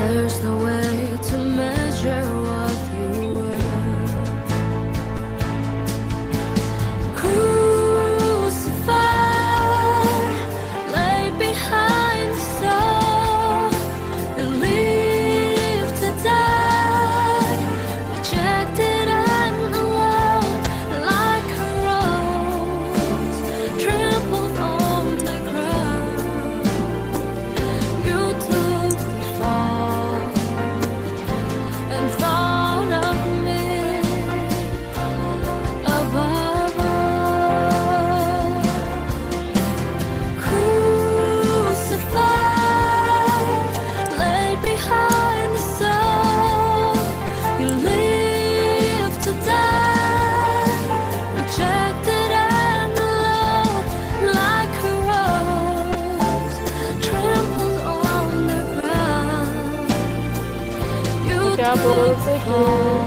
There's no way to measure what you were. Crucified, laid behind the stone, believed to die, rejected and alone, like a rose trampled on the ground. You took the fall and thought of me above all. Crucified, laid behind the stone, you lived to die, rejected and alone, like a rose trampled on the ground. You took the fall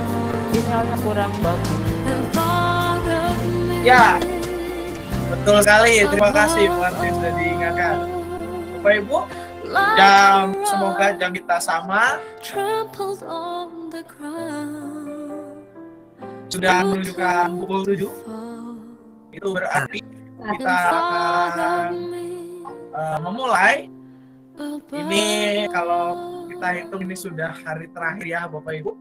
Sinyalnya kurang bagus. and thought of me. Ya, betul sekali. Terima kasih Bu Arti sudah diingatkan. Bapak Ibu, jam semoga jam kita sama Trampled on the ground. sudah menunjukkan pukul 7. Itu berarti kita akan memulai. Ini kalau kita hitung ini sudah hari terakhir ya Bapak Ibu.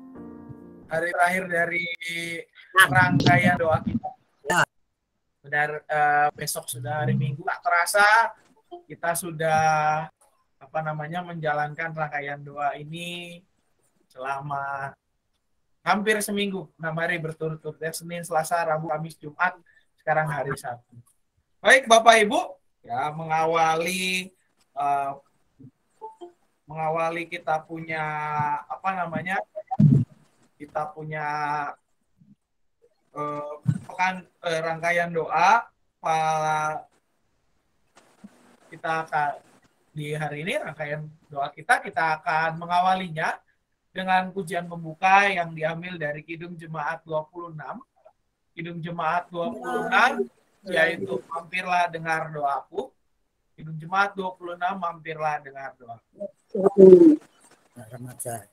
Hari terakhir dari rangkaian doa kita. Benar, besok sudah hari Minggu. Tak terasa kita sudah menjalankan rangkaian doa ini selama hampir seminggu. 6 hari berturut-turut, Senin, Selasa, Rabu, Kamis, Jumat, sekarang hari Sabtu. Baik Bapak Ibu, ya mengawali kita punya pekan rangkaian doa. Kita akan di hari ini rangkaian doa kita akan mengawalinya dengan pujian pembuka yang diambil dari Kidung Jemaat 26. Kidung Jemaat 26 yaitu Mampirlah Dengar Doaku. Kidung Jemaat 26 Mampirlah Dengar Doaku. Remaja.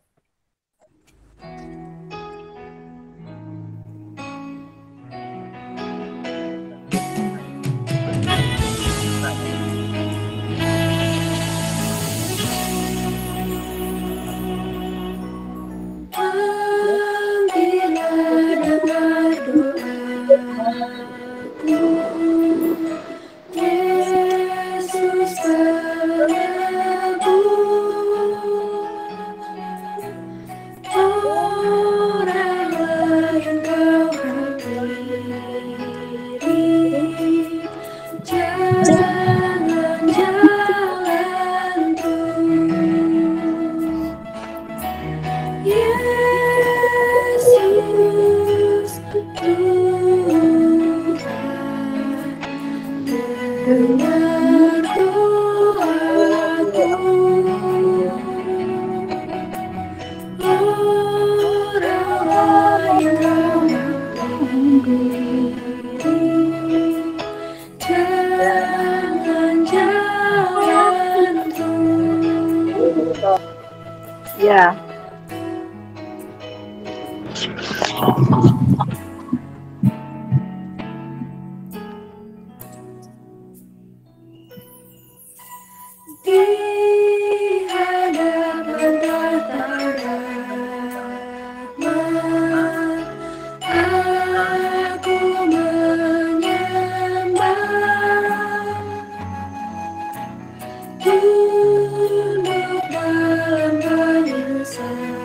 Yesus orang lain kau berdiri, jangan jalan terus. Yesus Tuhan, dengar doaku. Orang lain kau berdiri, jangan jalan terus. Ya. Di hadapan tata rahmat, aku menyembah, tunduk dalam penyesalan,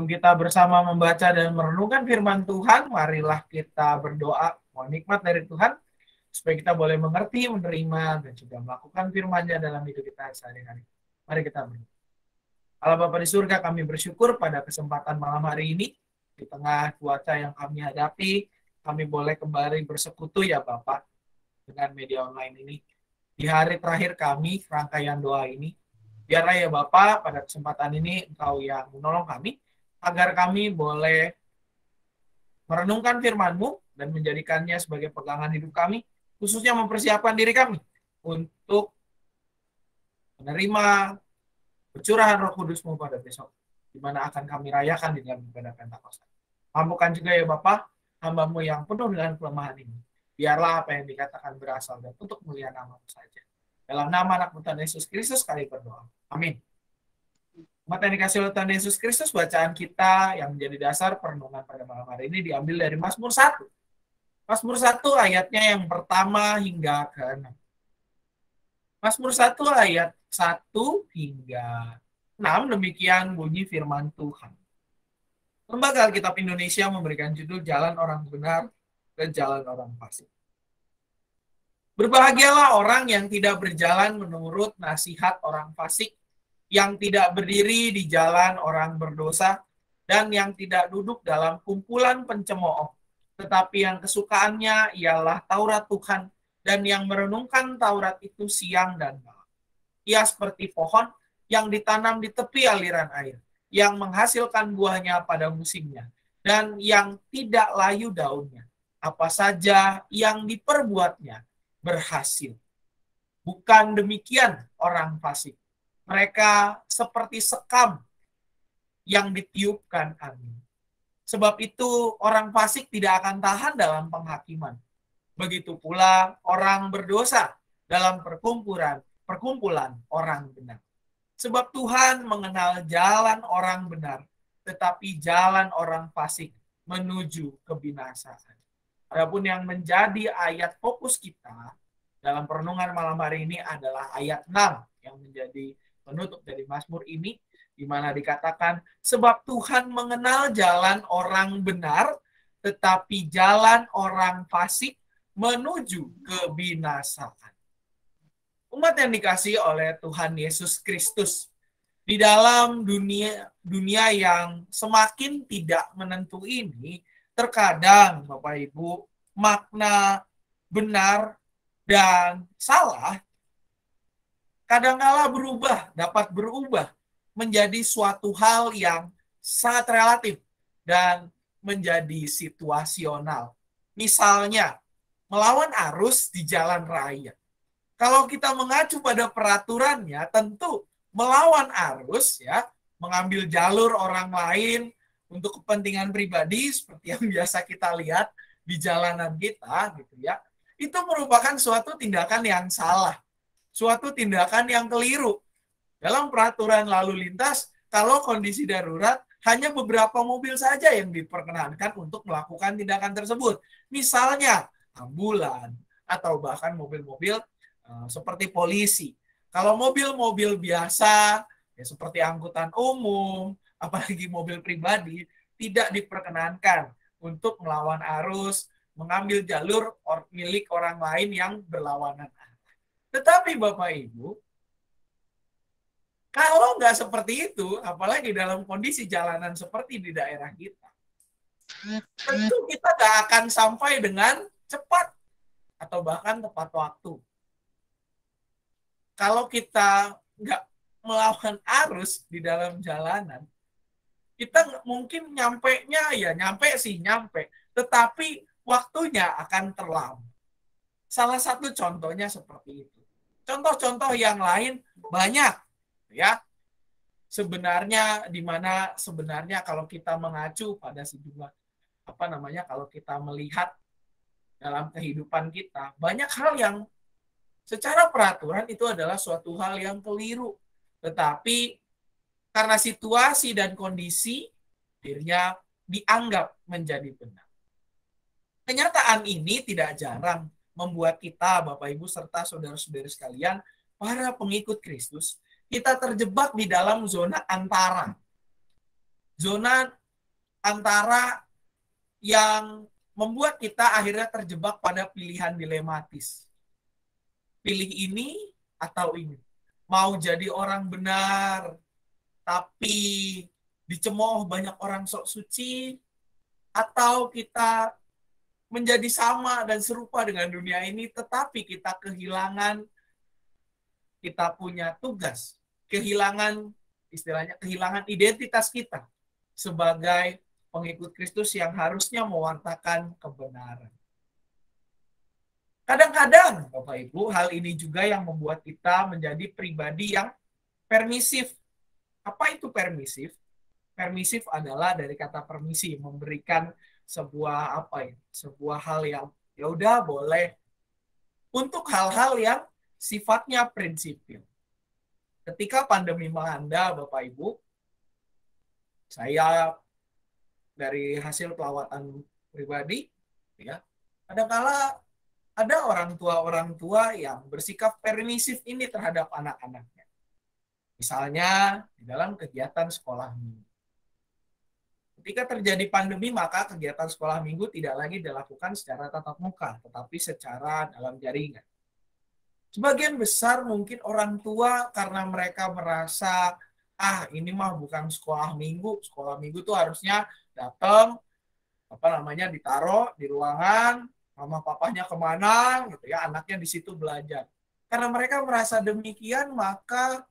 Sebelum kita bersama membaca dan merenungkan firman Tuhan, marilah kita berdoa. Mohon nikmat dari Tuhan, supaya kita boleh mengerti, menerima, dan juga melakukan firman-Nya dalam hidup kita sehari-hari. Mari kita berdoa. Allah Bapa di surga, kami bersyukur pada kesempatan malam hari ini, di tengah cuaca yang kami hadapi, kami boleh kembali bersekutu ya Bapak, dengan media online ini. Di hari terakhir kami, rangkaian doa ini, biarlah ya Bapak, pada kesempatan ini Engkau yang menolong kami, agar kami boleh merenungkan firman-Mu dan menjadikannya sebagai pegangan hidup kami, khususnya mempersiapkan diri kami untuk menerima pencurahan Roh Kudus-Mu pada besok, di mana akan kami rayakan di dalam ibadah Pentakosta. Mampukan juga ya Bapak, hamba-Mu yang penuh dengan kelemahan ini. Biarlah apa yang dikatakan berasal dan untuk mulia nama-Mu saja. Dalam nama anak Tuhan Yesus Kristus kami berdoa. Amin. Umat yang dikasih oleh Tuhan Yesus Kristus, bacaan kita yang menjadi dasar perenungan pada malam hari ini diambil dari Mazmur 1. Mazmur 1 ayatnya yang pertama hingga ke-6. Mazmur 1 ayat 1 hingga 6, demikian bunyi firman Tuhan. Lembaga Alkitab Indonesia memberikan judul Jalan Orang Benar dan Jalan Orang Fasik. Berbahagialah orang yang tidak berjalan menurut nasihat orang fasik, yang tidak berdiri di jalan orang berdosa, dan yang tidak duduk dalam kumpulan pencemooh, tetapi yang kesukaannya ialah Taurat Tuhan, dan yang merenungkan Taurat itu siang dan malam. Ia seperti pohon yang ditanam di tepi aliran air, yang menghasilkan buahnya pada musimnya, dan yang tidak layu daunnya. Apa saja yang diperbuatnya berhasil. Bukan demikian orang fasik. Mereka seperti sekam yang ditiupkan angin. Sebab itu orang fasik tidak akan tahan dalam penghakiman. Begitu pula orang berdosa dalam perkumpulan orang benar. Sebab Tuhan mengenal jalan orang benar, tetapi jalan orang fasik menuju kebinasaan. Adapun yang menjadi ayat fokus kita dalam perenungan malam hari ini adalah ayat 6 yang menjadi penutup dari Mazmur ini, di mana dikatakan, sebab Tuhan mengenal jalan orang benar, tetapi jalan orang fasik menuju kebinasaan. Umat yang dikasihi oleh Tuhan Yesus Kristus, di dalam dunia yang semakin tidak menentu ini, terkadang Bapak Ibu, makna benar dan salah kadangkala dapat berubah menjadi suatu hal yang sangat relatif dan menjadi situasional. Misalnya, melawan arus di jalan raya. Kalau kita mengacu pada peraturannya, tentu melawan arus, ya, mengambil jalur orang lain untuk kepentingan pribadi seperti yang biasa kita lihat di jalanan kita, gitu ya. Itu merupakan suatu tindakan yang salah. Suatu tindakan yang keliru. Dalam peraturan lalu lintas, kalau kondisi darurat, hanya beberapa mobil saja yang diperkenankan untuk melakukan tindakan tersebut. Misalnya, ambulan, atau bahkan mobil-mobil seperti polisi. Kalau mobil-mobil biasa, ya seperti angkutan umum, apalagi mobil pribadi, tidak diperkenankan untuk melawan arus, mengambil jalur milik orang lain yang berlawanan. Tetapi Bapak Ibu, kalau nggak seperti itu, apalagi dalam kondisi jalanan seperti di daerah kita, tentu kita nggak akan sampai dengan cepat atau bahkan tepat waktu. Kalau kita nggak melawan arus di dalam jalanan, kita mungkin nyampe, tetapi waktunya akan terlambat. Salah satu contohnya seperti itu. Contoh-contoh yang lain banyak, ya. Sebenarnya kalau kita mengacu pada sejumlah kalau kita melihat dalam kehidupan kita, banyak hal yang secara peraturan itu adalah suatu hal yang keliru. Tetapi karena situasi dan kondisi, akhirnya dianggap menjadi benar. Kenyataan ini tidak jarang membuat kita, Bapak Ibu serta saudara-saudara sekalian, para pengikut Kristus, kita terjebak di dalam zona antara. Zona antara yang membuat kita akhirnya terjebak pada pilihan dilematis. Pilih ini atau ini. Mau jadi orang benar, tapi dicemooh banyak orang sok suci, atau kita menjadi sama dan serupa dengan dunia ini, tetapi kita punya tugas, istilahnya kehilangan identitas kita sebagai pengikut Kristus yang harusnya mewartakan kebenaran. Kadang-kadang, Bapak Ibu, hal ini juga yang membuat kita menjadi pribadi yang permisif. Apa itu permisif? Permisif adalah dari kata permisi, memberikan sebuah hal yang ya udah boleh untuk hal-hal yang sifatnya prinsipil. Ketika pandemi melanda, Bapak Ibu, saya dari hasil pelawatan pribadi, ya, kadang-kala ada orang tua yang bersikap permisif ini terhadap anak-anaknya. Misalnya di dalam kegiatan sekolah minggu. Ketika terjadi pandemi, maka kegiatan sekolah minggu tidak lagi dilakukan secara tatap muka, tetapi secara dalam jaringan. Sebagian besar mungkin orang tua karena mereka merasa, ini mah bukan sekolah minggu tuh harusnya datang, ditaruh di ruangan, mama papanya kemana, gitu ya, anaknya di situ belajar. Karena mereka merasa demikian, maka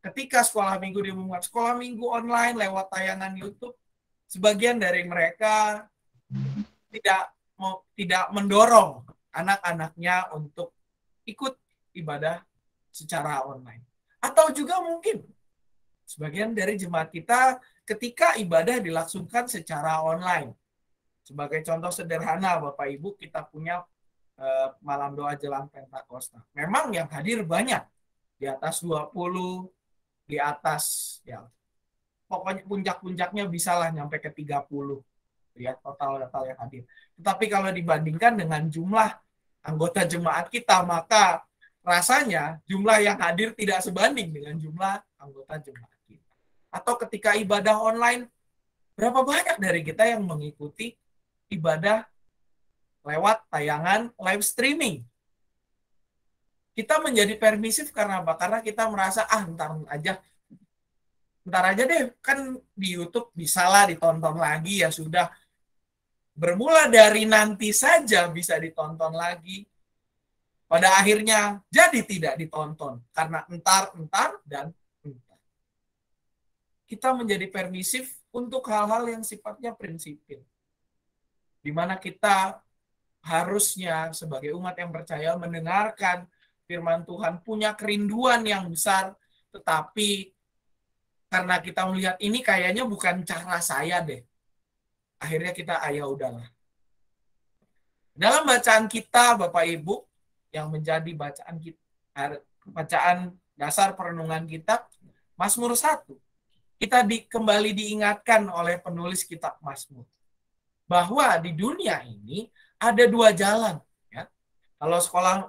ketika sekolah minggu diumumkan sekolah minggu online lewat tayangan YouTube, sebagian dari mereka tidak mendorong anak-anaknya untuk ikut ibadah secara online. Atau juga mungkin sebagian dari jemaat kita ketika ibadah dilangsungkan secara online. Sebagai contoh sederhana, Bapak Ibu, kita punya malam doa jelang Pentakosta. Memang yang hadir banyak, di atas 20, di atas, ya, pokoknya puncak-puncaknya bisalah nyampe ke 30, ya, total yang hadir. Tetapi kalau dibandingkan dengan jumlah anggota jemaat kita, maka rasanya jumlah yang hadir tidak sebanding dengan jumlah anggota jemaat kita. Atau ketika ibadah online, berapa banyak dari kita yang mengikuti ibadah lewat tayangan live streaming. Kita menjadi permisif karena apa? Karena kita merasa, ntar aja deh, kan di YouTube bisalah ditonton lagi, ya sudah. Bermula dari nanti saja bisa ditonton lagi. Pada akhirnya jadi tidak ditonton karena entar. Kita menjadi permisif untuk hal-hal yang sifatnya prinsipil. Di mana kita harusnya sebagai umat yang percaya mendengarkan firman Tuhan, punya kerinduan yang besar, tetapi karena kita melihat ini kayaknya bukan cara saya deh, akhirnya kita udahlah. Dalam bacaan kita, Bapak Ibu, yang menjadi bacaan dasar perenungan kita, Mazmur 1, kita kembali diingatkan oleh penulis kitab Mazmur bahwa di dunia ini ada dua jalan. Ya. Kalau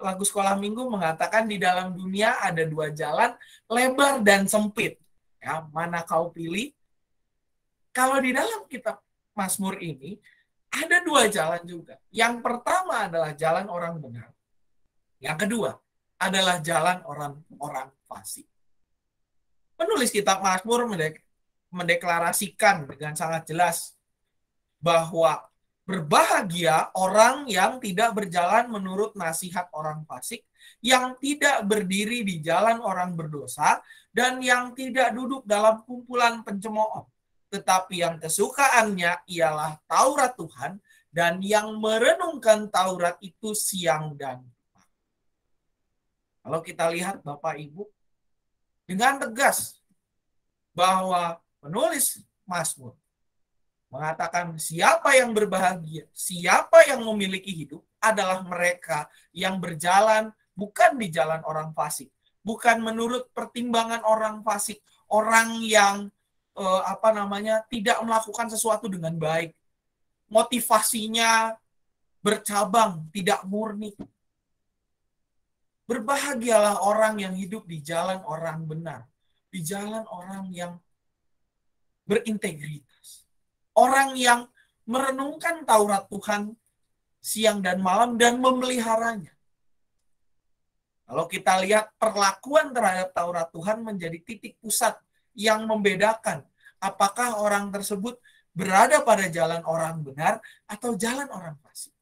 lagu sekolah minggu mengatakan di dalam dunia ada dua jalan, lebar dan sempit. Ya, mana kau pilih? Kalau di dalam kitab Mazmur ini ada dua jalan juga. Yang pertama adalah jalan orang benar. Yang kedua adalah jalan orang fasik. Penulis kitab Mazmur mendeklarasikan dengan sangat jelas bahwa berbahagia orang yang tidak berjalan menurut nasihat orang fasik, yang tidak berdiri di jalan orang berdosa, dan yang tidak duduk dalam kumpulan pencemooh. Tetapi yang kesukaannya ialah Taurat Tuhan, dan yang merenungkan Taurat itu siang dan malam. Kalau kita lihat Bapak Ibu, dengan tegas bahwa penulis Mazmur mengatakan siapa yang berbahagia, siapa yang memiliki hidup adalah mereka yang berjalan bukan di jalan orang fasik, bukan menurut pertimbangan orang fasik, orang yang tidak melakukan sesuatu dengan baik, motivasinya bercabang, tidak murni. Berbahagialah orang yang hidup di jalan orang benar, di jalan orang yang berintegritas. Orang yang merenungkan Taurat Tuhan siang dan malam dan memeliharanya. Kalau kita lihat perlakuan terhadap Taurat Tuhan menjadi titik pusat yang membedakan apakah orang tersebut berada pada jalan orang benar atau jalan orang fasik.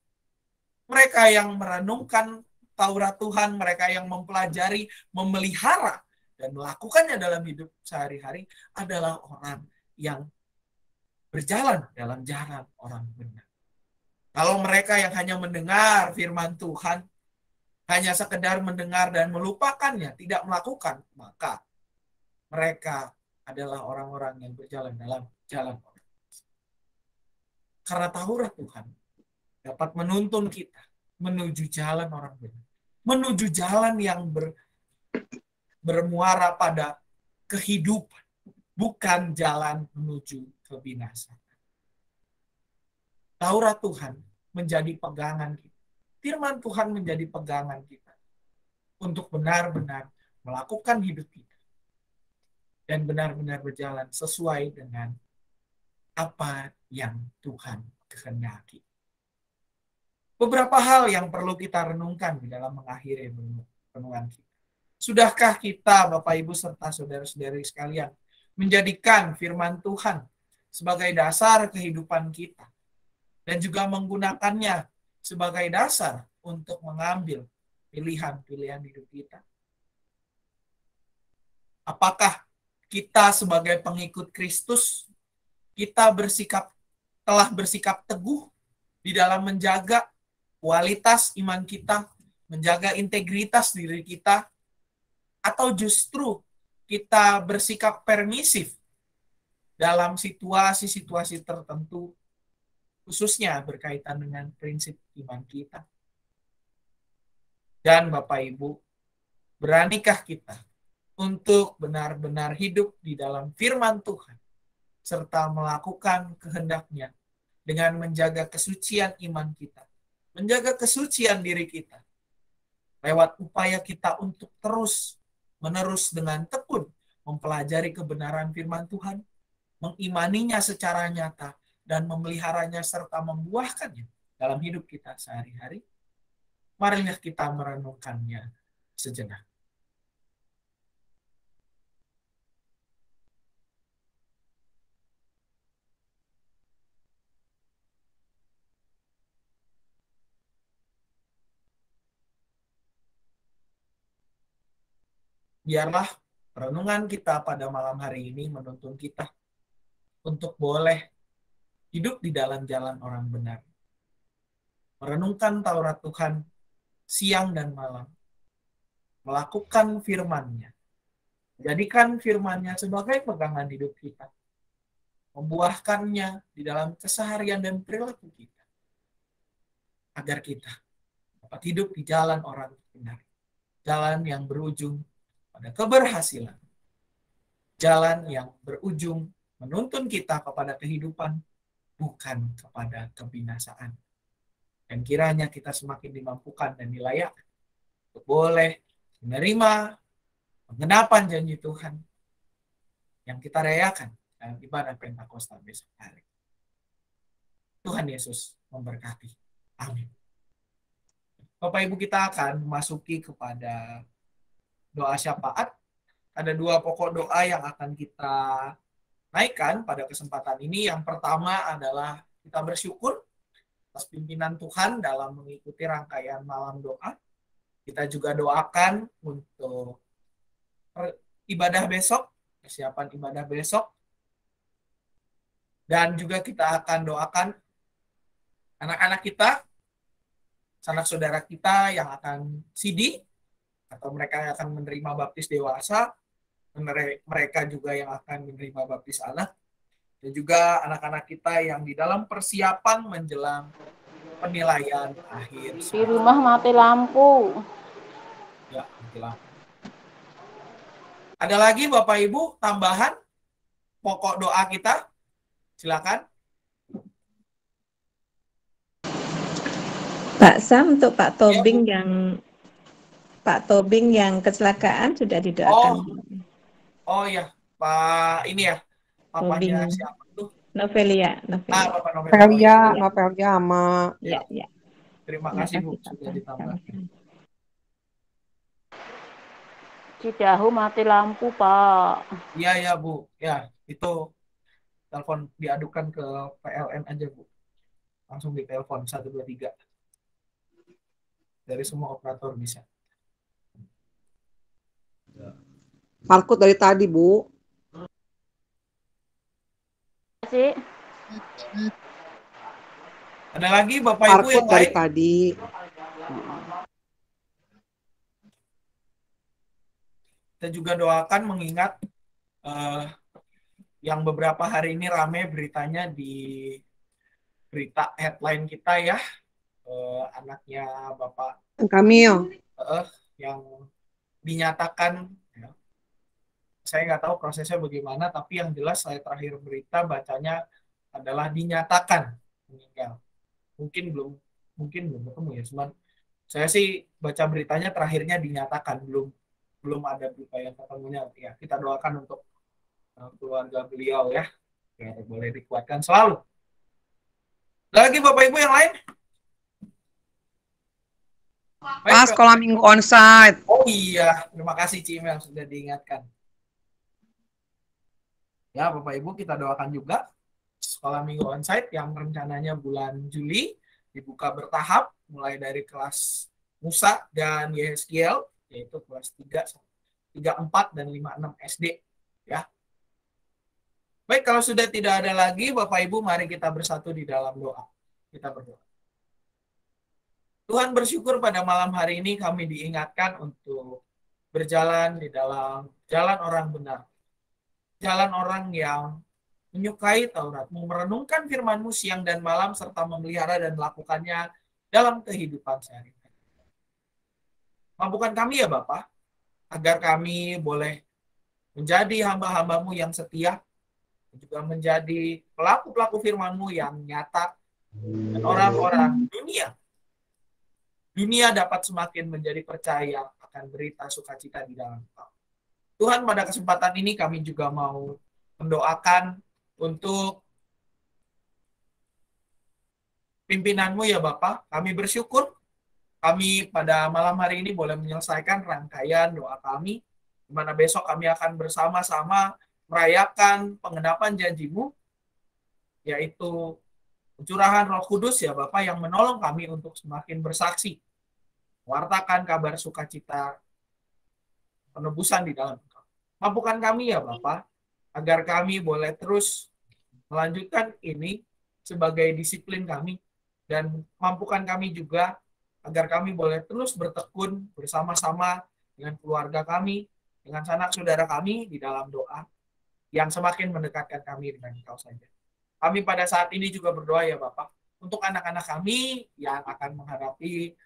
Mereka yang merenungkan Taurat Tuhan, mereka yang mempelajari, memelihara, dan melakukannya dalam hidup sehari-hari adalah orang yang berjalan dalam jalan orang benar. Kalau mereka yang hanya mendengar firman Tuhan, hanya sekedar mendengar dan melupakannya, tidak melakukan, maka mereka adalah orang-orang yang berjalan dalam jalan orang. Karena Taurat Tuhan dapat menuntun kita menuju jalan orang benar, menuju jalan yang bermuara pada kehidupan, bukan jalan menuju kebinasaan. Taurat Tuhan menjadi pegangan kita. Firman Tuhan menjadi pegangan kita untuk benar-benar melakukan hidup kita dan benar-benar berjalan sesuai dengan apa yang Tuhan kehendaki. Beberapa hal yang perlu kita renungkan di dalam mengakhiri renungan kita. Sudahkah kita, Bapak Ibu serta saudara-saudari sekalian, menjadikan firman Tuhan sebagai dasar kehidupan kita dan juga menggunakannya sebagai dasar untuk mengambil pilihan-pilihan hidup kita? Apakah kita sebagai pengikut Kristus, kita telah bersikap teguh di dalam menjaga kualitas iman kita, menjaga integritas diri kita, atau justru kita bersikap permisif dalam situasi-situasi tertentu, khususnya berkaitan dengan prinsip iman kita? Dan Bapak Ibu, beranikah kita untuk benar-benar hidup di dalam firman Tuhan, serta melakukan kehendak-Nya dengan menjaga kesucian iman kita, menjaga kesucian diri kita, lewat upaya kita untuk terus-menerus dengan tekun mempelajari kebenaran firman Tuhan, mengimaninya secara nyata, dan memeliharanya serta membuahkannya dalam hidup kita sehari-hari? Marilah kita merenungkannya sejenak. Biarlah renungan kita pada malam hari ini menuntun kita untuk boleh hidup di dalam jalan orang benar. Merenungkan Taurat Tuhan siang dan malam. Melakukan firman-Nya. Jadikan firman-Nya sebagai pegangan hidup kita. Membuahkannya di dalam keseharian dan perilaku kita. Agar kita dapat hidup di jalan orang benar. Jalan yang berujung pada keberhasilan. Jalan yang berujung menuntun kita kepada kehidupan, bukan kepada kebinasaan. Dan kiranya kita semakin dimampukan dan dilayakkan untuk boleh menerima pengenapan janji Tuhan yang kita rayakan dalam ibadah Pentakosta besok hari. Tuhan Yesus memberkati. Amin. Bapak Ibu, kita akan memasuki kepada doa syafaat. Ada 2 pokok doa yang akan kita naikkan pada kesempatan ini. Yang pertama adalah kita bersyukur atas pimpinan Tuhan dalam mengikuti rangkaian malam doa. Kita juga doakan untuk ibadah besok, persiapan ibadah besok. Dan juga kita akan doakan anak-anak kita, sanak saudara kita yang akan CD, atau mereka yang akan menerima baptis dewasa, mereka juga yang akan menerima baptis anak, dan juga anak-anak kita yang di dalam persiapan menjelang penilaian akhir. Di rumah mati lampu. Ya, mati lampu. Ada lagi Bapak Ibu tambahan pokok doa kita? Silakan. Pak Sam, untuk Pak Tobing Ya, yang kecelakaan sudah didoakan. Oh ya, Pak ini ya, papanya Tobing. siapa tuh? Novelia, Bapak Novelia. Oh, Novelia, ya. Novelia sama Ya, ya. Terima Terima kasih Bu kasih, Pak. sudah ditambah. Cidahu mati lampu, Pak. Iya ya Bu, ya itu telepon diadukan ke PLN aja Bu, langsung ditelepon 123 dari semua operator bisa. Markut dari tadi, Bu. Sih. Ada lagi Bapak Ibu Markut yang dari lain? tadi. Kita juga doakan mengingat yang beberapa hari ini rame beritanya di berita headline kita ya, anaknya Bapak Kamil. yang dinyatakan, ya, saya nggak tahu prosesnya bagaimana, tapi yang jelas saya terakhir berita bacanya adalah dinyatakan meninggal. Mungkin belum ketemu ya, cuman saya sih baca beritanya terakhirnya dinyatakan, belum ada berita yang ketemunya. Ya, kita doakan untuk keluarga beliau ya, boleh dikuatkan selalu. Lagi Bapak Ibu yang lain? Pas sekolah minggu onsite. Oh iya, terima kasih Cimel sudah diingatkan. Ya Bapak Ibu, kita doakan juga sekolah minggu onsite yang rencananya bulan Juli dibuka bertahap mulai dari kelas Musa dan YSKL, yaitu kelas 3, 4, dan 5, 6 SD. Ya. Baik, kalau sudah tidak ada lagi, Bapak Ibu, mari kita bersatu di dalam doa. Kita berdoa. Tuhan, bersyukur pada malam hari ini kami diingatkan untuk berjalan di dalam jalan orang benar. Jalan orang yang menyukai Taurat-Mu, merenungkan firman-Mu siang dan malam, serta memelihara dan melakukannya dalam kehidupan sehari-hari. Mampukan kami ya Bapa, agar kami boleh menjadi hamba-hamba-Mu yang setia, juga menjadi pelaku-pelaku firman-Mu yang nyata, dan orang-orang dunia dapat semakin menjadi percaya akan berita sukacita di dalam Engkau. Tuhan, pada kesempatan ini kami juga mau mendoakan untuk pimpinan-Mu ya Bapak. Kami bersyukur kami pada malam hari ini boleh menyelesaikan rangkaian doa kami, di mana besok kami akan bersama-sama merayakan penggenapan janji-Mu, yaitu pencurahan Roh Kudus ya Bapak, yang menolong kami untuk semakin bersaksi, wartakan kabar sukacita penebusan di dalam Engkau. Mampukan kami ya Bapak, agar kami boleh terus melanjutkan ini sebagai disiplin kami, dan mampukan kami juga agar kami boleh terus bertekun bersama-sama dengan keluarga kami, dengan sanak saudara kami di dalam doa, yang semakin mendekatkan kami dengan Engkau saja. Kami pada saat ini juga berdoa ya Bapak, untuk anak-anak kami yang akan menghadapi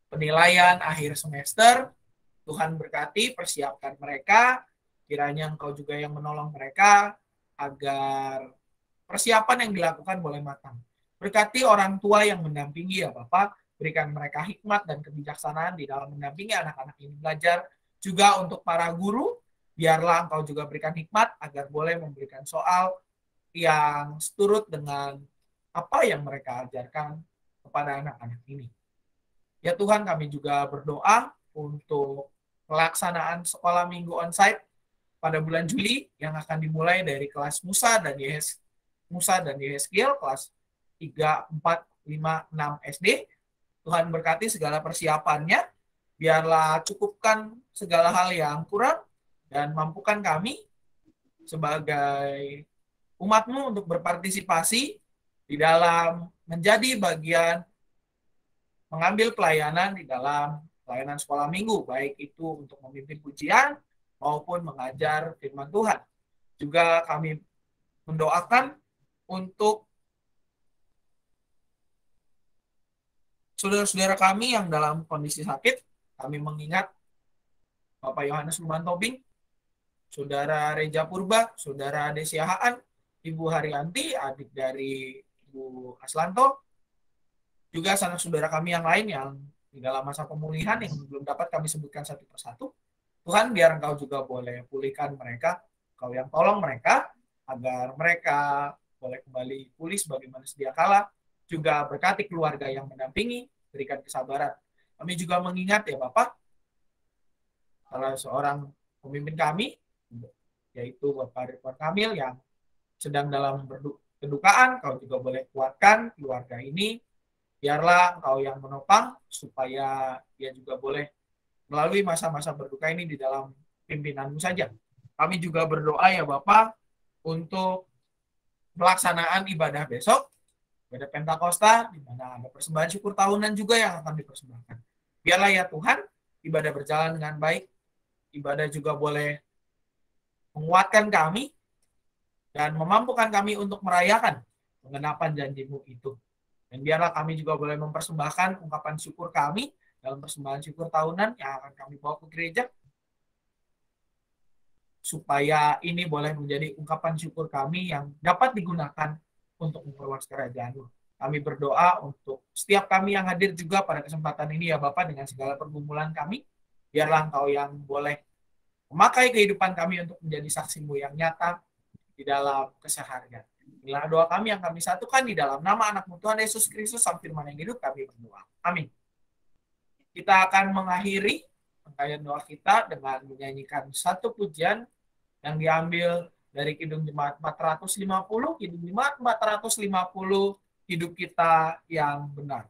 penilaian akhir semester. Tuhan berkati, persiapkan mereka, kiranya Engkau juga yang menolong mereka, agar persiapan yang dilakukan boleh matang. Berkati orang tua yang mendampingi ya Bapak, berikan mereka hikmat dan kebijaksanaan di dalam mendampingi anak-anak ini belajar. Juga untuk para guru, biarlah Engkau juga berikan hikmat, agar boleh memberikan soal yang seturut dengan apa yang mereka ajarkan kepada anak-anak ini. Ya Tuhan, kami juga berdoa untuk pelaksanaan sekolah minggu onsite pada bulan Juli yang akan dimulai dari kelas Musa dan YSKL kelas 3, 4, 5, 6 SD. Tuhan berkati segala persiapannya, biarlah cukupkan segala hal yang kurang, dan mampukan kami sebagai umat-Mu untuk berpartisipasi di dalam menjadi bagian mengambil pelayanan di dalam pelayanan sekolah minggu, baik itu untuk memimpin pujian maupun mengajar firman Tuhan. Juga kami mendoakan untuk saudara-saudara kami yang dalam kondisi sakit. Kami mengingat Bapak Yohanes Lumantobing, Saudara Reja Purba, Saudara Desia Haan, Ibu Haryanti, adik dari Ibu Aslanto, juga sanak saudara kami yang lain yang di dalam masa pemulihan yang belum dapat kami sebutkan satu persatu. Tuhan, biar Engkau juga boleh pulihkan mereka, Engkau yang tolong mereka, agar mereka boleh kembali pulih sebagaimana sedia kala. Juga berkati keluarga yang mendampingi, berikan kesabaran. Kami juga mengingat ya Bapak, salah seorang pemimpin kami, yaitu Bapak Ridwan Kamil yang sedang dalam kedukaan, kau juga boleh kuatkan keluarga ini, biarlah kau yang menopang, supaya dia juga boleh melalui masa-masa berduka ini di dalam pimpinanmu saja. Kami juga berdoa ya Bapak, untuk pelaksanaan ibadah besok, ibadah Pentakosta, di mana ada persembahan syukur tahunan juga yang akan dipersembahkan. Biarlah ya Tuhan, ibadah berjalan dengan baik, ibadah juga boleh menguatkan kami dan memampukan kami untuk merayakan pengenapan janji-Mu itu. Dan biarlah kami juga boleh mempersembahkan ungkapan syukur kami dalam persembahan syukur tahunan yang akan kami bawa ke gereja, supaya ini boleh menjadi ungkapan syukur kami yang dapat digunakan untuk memperluas kerajaan-Mu. Kami berdoa untuk setiap kami yang hadir juga pada kesempatan ini ya Bapak, dengan segala pergumulan kami, biarlah Engkau yang boleh memakai kehidupan kami untuk menjadi saksi-Mu yang nyata di dalam keseharian. Inilah doa kami yang kami satukan di dalam nama anak-Mu Tuhan Yesus Kristus, Sang Firman yang hidup, kami berdoa. Amin. Kita akan mengakhiri rangkaian doa kita dengan menyanyikan satu pujian yang diambil dari Kidung Jemaat 450, Kidung Jemaat 450, hidup kita yang benar.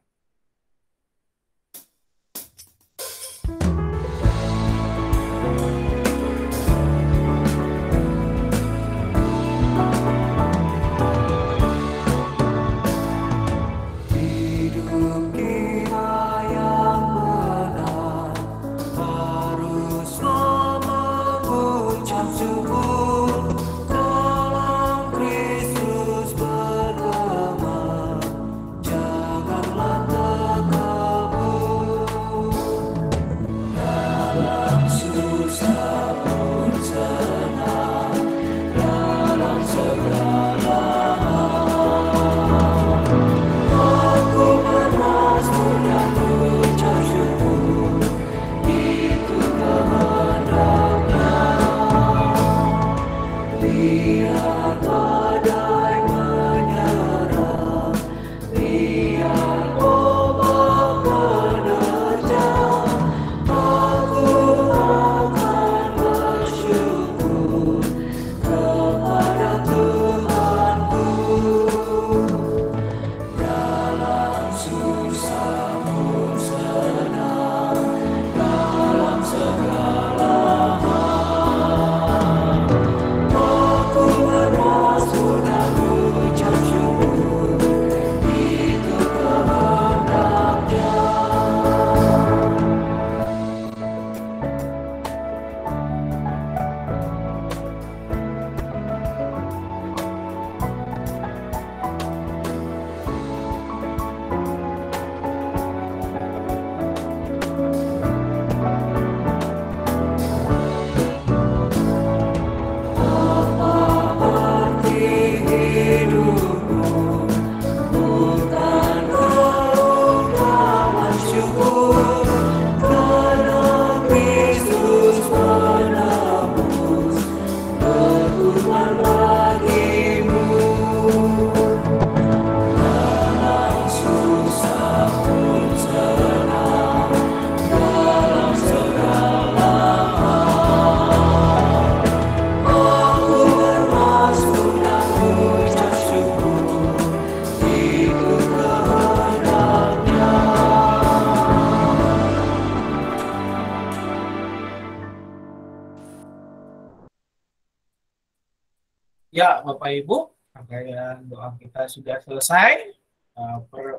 Ya, Bapak Ibu, rangkaian doa kita sudah selesai.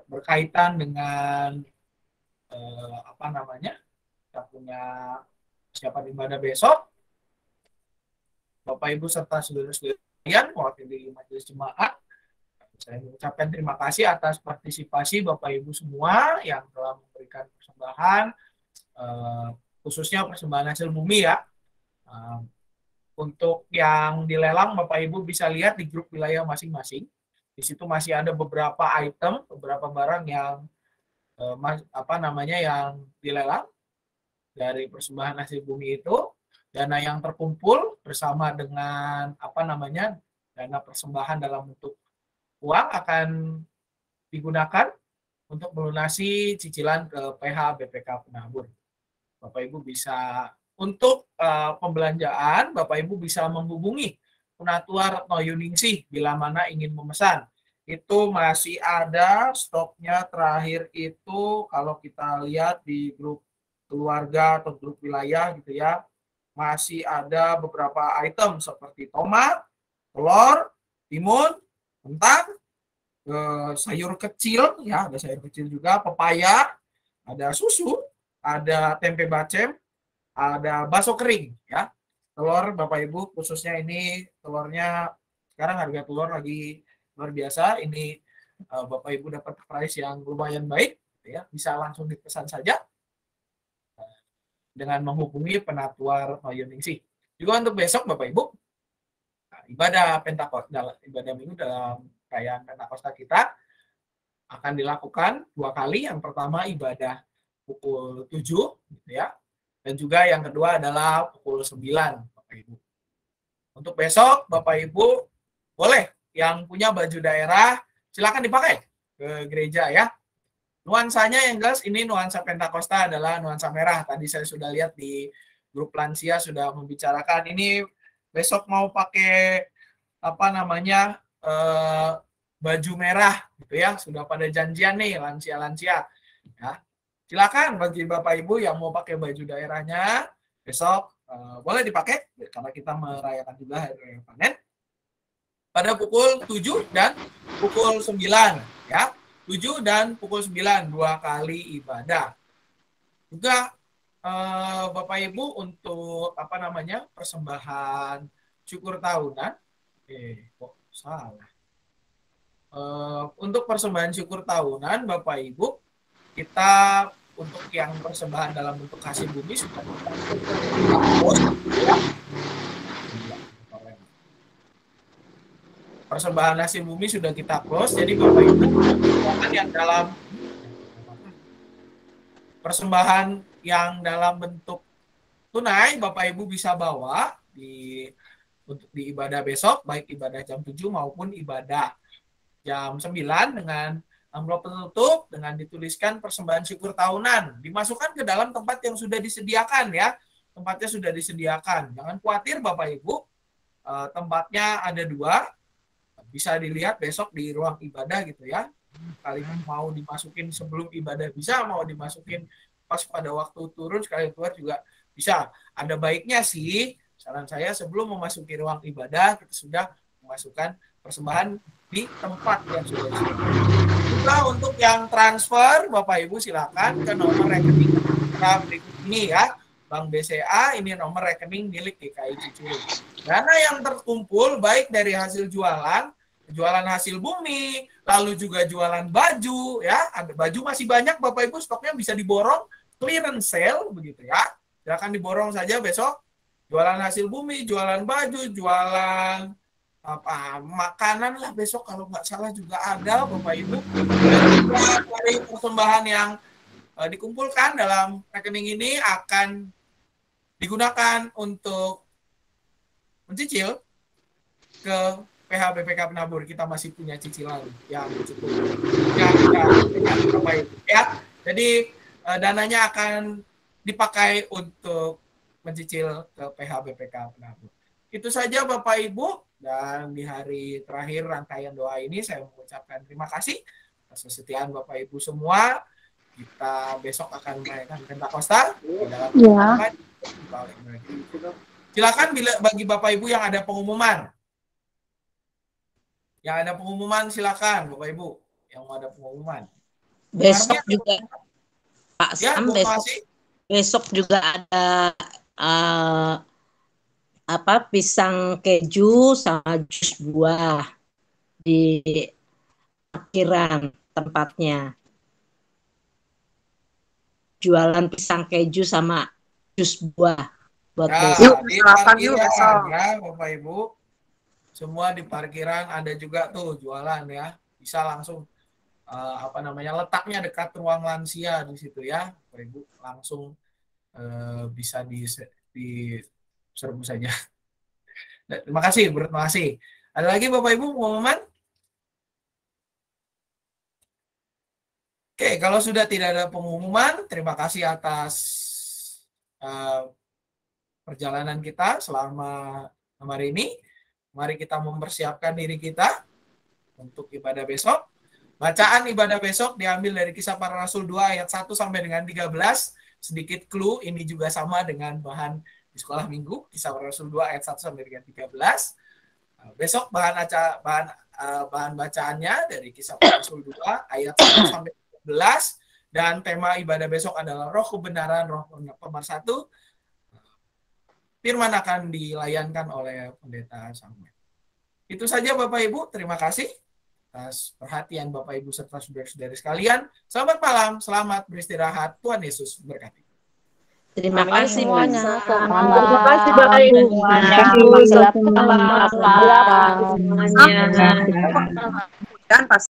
Berkaitan dengan kita punya persiapan ibadah besok. Bapak Ibu serta saudara-saudara yang mewakili majelis jemaat, saya mengucapkan terima kasih atas partisipasi Bapak Ibu semua yang telah memberikan persembahan, khususnya persembahan hasil bumi ya. Untuk yang dilelang, Bapak Ibu bisa lihat di grup wilayah masing-masing. Di situ masih ada beberapa item, beberapa barang yang yang dilelang dari persembahan hasil bumi itu. Dana yang terkumpul bersama dengan dana persembahan dalam bentuk uang akan digunakan untuk melunasi cicilan ke PH BPK Penabur. Bapak Ibu bisa untuk pembelanjaan, Bapak Ibu bisa menghubungi Penatua Retno Yuningsih bila mana ingin memesan. Itu masih ada stoknya, terakhir itu kalau kita lihat di grup keluarga atau grup wilayah gitu ya, masih ada beberapa item seperti tomat, telur, timun, kentang, sayur kecil ya, ada sayur kecil juga, pepaya, ada susu, ada tempe bacem, ada bakso kering ya. Telur Bapak Ibu khususnya ini telurnya sekarang harga telur lagi luar biasa. Ini Bapak Ibu dapat price yang lumayan baik ya, bisa langsung dipesan saja dengan menghubungi Penatua Retno Yuningsih. Juga untuk besok Bapak Ibu, ibadah Pentakosta, ibadah minggu dalam perayaan Pentakosta kita akan dilakukan 2 kali. Yang pertama ibadah pukul 7 gitu ya. Dan juga yang kedua adalah pukul 9 Bapak Ibu. Untuk besok Bapak Ibu boleh yang punya baju daerah silakan dipakai ke gereja ya. Nuansanya yang jelas ini nuansa Pentakosta adalah nuansa merah. Tadi saya sudah lihat di grup lansia sudah membicarakan ini besok mau pakai apa namanya baju merah gitu ya. Sudah pada janjian nih lansia-lansia ya. Silakan bagi Bapak Ibu yang mau pakai baju daerahnya besok boleh dipakai karena kita merayakan juga hari raya panen pada pukul 7 dan pukul 9 ya. 7 dan pukul 9 2 kali ibadah. Juga Bapak Ibu untuk apa namanya persembahan syukur tahunan kok salah. Untuk persembahan syukur tahunan Bapak Ibu kita untuk yang persembahan dalam bentuk hasil bumi sudah kita post ya. Persembahan hasil bumi sudah kita close, jadi Bapak Ibu yang dalam persembahan yang dalam bentuk tunai Bapak Ibu bisa bawa untuk di ibadah besok, baik ibadah jam 7 maupun ibadah jam 9 dengan amplop tertutup dengan dituliskan persembahan syukur tahunan, dimasukkan ke dalam tempat yang sudah disediakan ya. Tempatnya sudah disediakan. Jangan khawatir Bapak Ibu, tempatnya ada 2. Bisa dilihat besok di ruang ibadah gitu ya. Kali mau dimasukin sebelum ibadah bisa, mau dimasukin pas pada waktu turun sekali keluar juga bisa. Ada baiknya sih, saran saya sebelum memasuki ruang ibadah kita sudah memasukkan persembahan di tempat yang sudah disediakan. Juga untuk yang transfer Bapak Ibu silakan ke nomor rekening kita berikut ini ya. Bank BCA ini nomor rekening milik GKI Cicurug. Dana yang terkumpul baik dari hasil jualan hasil bumi, lalu juga jualan baju ya. Ada baju masih banyak Bapak Ibu, stoknya bisa diborong, clearance sale begitu ya. Silakan diborong saja besok. Jualan hasil bumi, jualan baju, jualan makanan lah besok kalau nggak salah juga ada Bapak Ibu. Dan dari persembahan yang dikumpulkan dalam rekening ini akan digunakan untuk mencicil ke PH BPK Penabur. Kita masih punya cicilan yang cukup Bapak Ibu ya. Jadi dananya akan dipakai untuk mencicil ke PH BPK Penabur. Itu saja Bapak Ibu. Dan di hari terakhir rangkaian doa ini saya mengucapkan terima kasih atas kesetiaan Bapak Ibu semua. Kita besok akan merayakan Pentakosta. Ya. Silakan bagi Bapak Ibu yang ada pengumuman. Yang ada pengumuman silakan Bapak Ibu yang ada pengumuman. Besok juga Pak Sam, ya, besok juga ada pisang keju sama jus buah di parkiran tempatnya. Jualan pisang keju sama jus buah buat besok. Di parkiran ya Bapak Ibu. Semua di parkiran ada juga tuh jualan ya. Bisa langsung letaknya dekat ruang lansia di situ ya. Bapak Ibu langsung bisa diserbu saja. Terima kasih. Ada lagi Bapak Ibu pengumuman? Oke, kalau sudah tidak ada pengumuman, terima kasih atas perjalanan kita selama hari ini. Mari kita mempersiapkan diri kita untuk ibadah besok. Bacaan ibadah besok diambil dari Kisah Para Rasul 2 ayat 1 sampai dengan 13. Sedikit clue, ini juga sama dengan bahan di sekolah minggu, Kisah Para Rasul 2 ayat 1 sampai dengan 13. Besok bahan bacaannya dari Kisah Para Rasul 2 ayat 1 sampai 13. Dan tema ibadah besok adalah Roh Kebenaran, Roh Pemersatu. Firman akan dilayankan oleh Pendeta Samuel. Itu saja Bapak Ibu, terima kasih atas perhatian Bapak Ibu serta saudara-saudari sekalian. Selamat malam, selamat beristirahat. Tuhan Yesus berkati. Terima kasih semuanya. semuanya. Terima kasih Bapak Ibu. Selamat malam. Dan pas